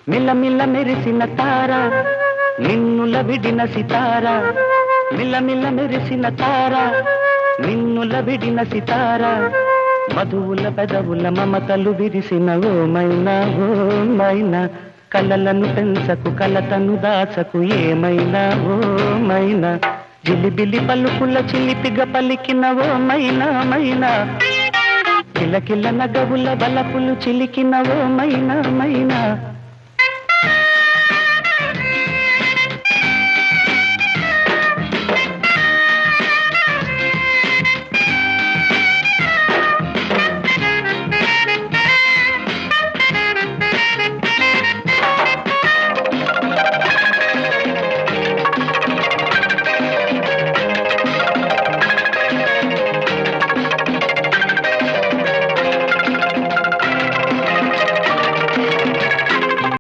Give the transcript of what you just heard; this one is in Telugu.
మిల్లమిల్ల మెరిసిన తార నిన్నుల విడిన సితార మిల్లమిల్ల మెరిసిన తార నిన్నుల విడిన సితార మధువుల పెదవుల మమతలు విరిసిన ఓ మైనా కలలను పెంచకు కలతను దాచకు ఏమైనా ఓ మైనా జిలిబిలి పలుకుల చిలిపిగ పలికిన ఓ మైనా కిలకిల నగవుల బలపులు చిలికిన ఓ మైనా